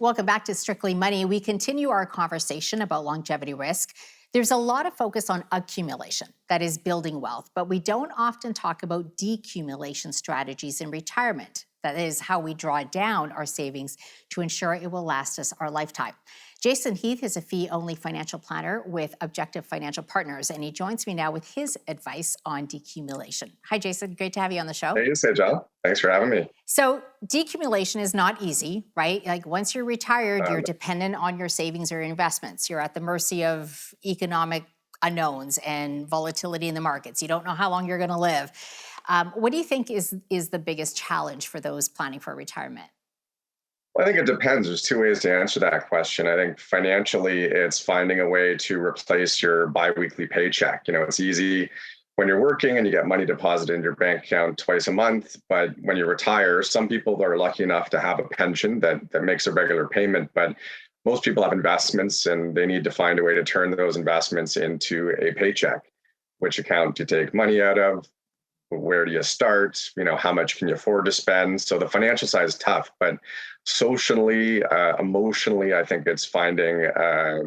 Welcome back to Strictly Money. We continue our conversation about longevity risk. There's a lot of focus on accumulation, that is building wealth, but we don't often talk about decumulation strategies in retirement. That is how we draw down our savings to ensure it will last us our lifetime. Jason Heath is a fee-only financial planner with Objective Financial Partners, and he joins me now with his advice on decumulation. Hi, Jason. Great to have you on the show. Hey, Saijal. Thanks for having me. So decumulation is not easy, right? Like once you're retired, you're dependent on your savings or investments. You're at the mercy of economic unknowns and volatility in the markets. You don't know how long you're going to live. What do you think is the biggest challenge for those planning for retirement? Well, I think it depends. There's two ways to answer that question. I think financially, it's finding a way to replace your biweekly paycheck. It's easy when you're working and you get money deposited in your bank account twice a month. But when you retire, some people are lucky enough to have a pension that makes a regular payment. But most people have investments and they need to find a way to turn those investments into a paycheck. Which account do you take money out of? Where do you start? How much can you afford to spend? So the financial side is tough, but socially, emotionally, I think it's finding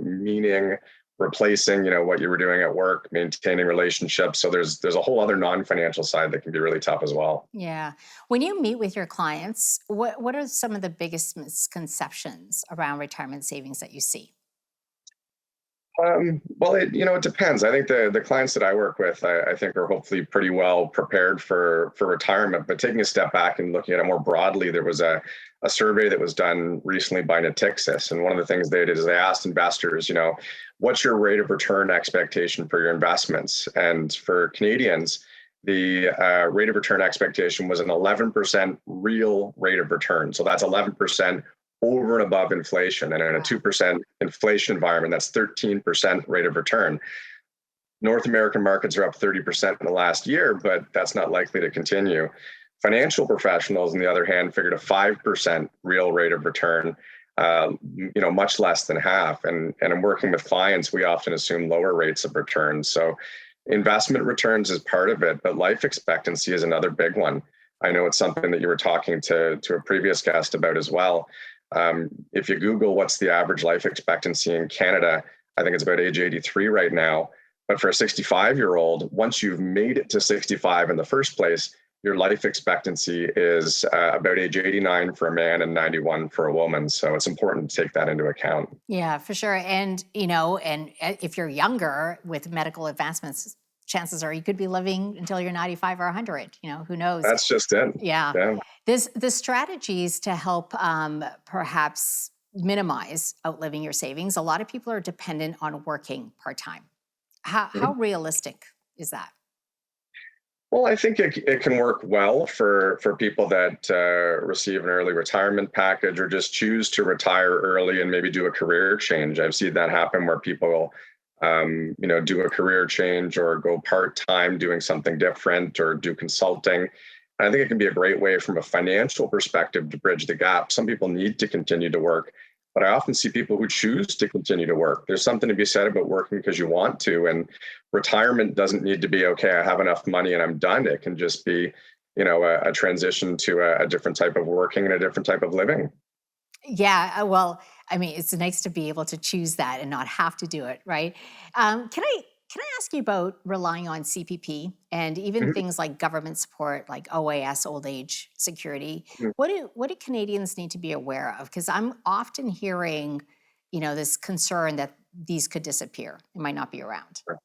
meaning, replacing, what you were doing at work, maintaining relationships. So there's a whole other non-financial side that can be really tough as well. Yeah. When you meet with your clients, what are some of the biggest misconceptions around retirement savings that you see? Well, it depends. I think the clients that I work with, I think are hopefully pretty well prepared for retirement. But taking a step back and looking at it more broadly, there was a survey that was done recently by Natixis. And one of the things they did is they asked investors, what's your rate of return expectation for your investments? And for Canadians, the rate of return expectation was an 11% real rate of return. So that's 11% over and above inflation. And in a 2% inflation environment, that's 13% rate of return. North American markets are up 30% in the last year, but that's not likely to continue. Financial professionals, on the other hand, figured a 5% real rate of return, much less than half. And in working with clients, we often assume lower rates of return. So investment returns is part of it, but life expectancy is another big one. I know it's something that you were talking to a previous guest about as well. If you Google what's the average life expectancy in Canada, I think it's about age 83 right now. But for a 65-year-old, once you've made it to 65 in the first place, your life expectancy is about age 89 for a man and 91 for a woman. So it's important to take that into account. Yeah, for sure. And, and if you're younger with medical advancements, chances are you could be living until you're 95 or 100, who knows? That's just it. Yeah. The strategies to help perhaps minimize outliving your savings. A lot of people are dependent on working part-time. How realistic is that? Well, I think it can work well for people that receive an early retirement package or just choose to retire early and maybe do a career change. I've seen that happen where people do a career change or go part-time doing something different or do consulting. And I think it can be a great way from a financial perspective to bridge the gap. Some people need to continue to work, but I often see people who choose to continue to work. There's something to be said about working because you want to, and retirement doesn't need to be, okay, I have enough money and I'm done. It can just be, a transition to a different type of working and a different type of living. Yeah, well, it's nice to be able to choose that and not have to do it, right? Can I ask you about relying on CPP and even things like government support, like OAS, old age security? What do Canadians need to be aware of? Because I'm often hearing, this concern that these could disappear. It might not be around. Sure.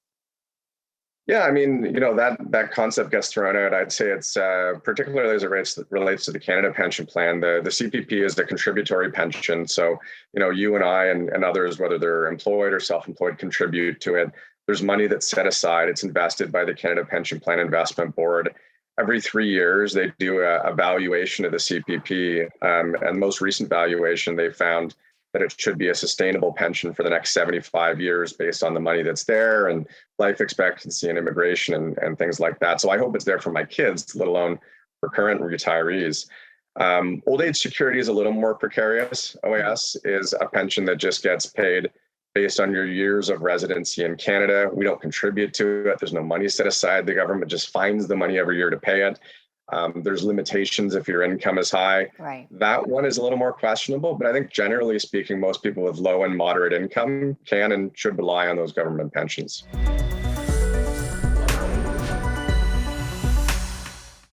Yeah, that concept gets thrown out. I'd say it's particularly as it relates to the Canada Pension Plan. The CPP is the contributory pension. So, you and I and others, whether they're employed or self-employed, contribute to it. There's money that's set aside. It's invested by the Canada Pension Plan Investment Board. Every 3 years, they do a valuation of the CPP. And the most recent valuation, they found that it should be a sustainable pension for the next 75 years based on the money that's there and life expectancy and immigration and things like that. So I hope it's there for my kids, let alone for current retirees. Old age security is a little more precarious. OAS is a pension that just gets paid based on your years of residency in Canada. We don't contribute to it. There's no money set aside. The government just finds the money every year to pay it. There's limitations if your income is high. Right. That one is a little more questionable, but I think generally speaking, most people with low and moderate income can and should rely on those government pensions.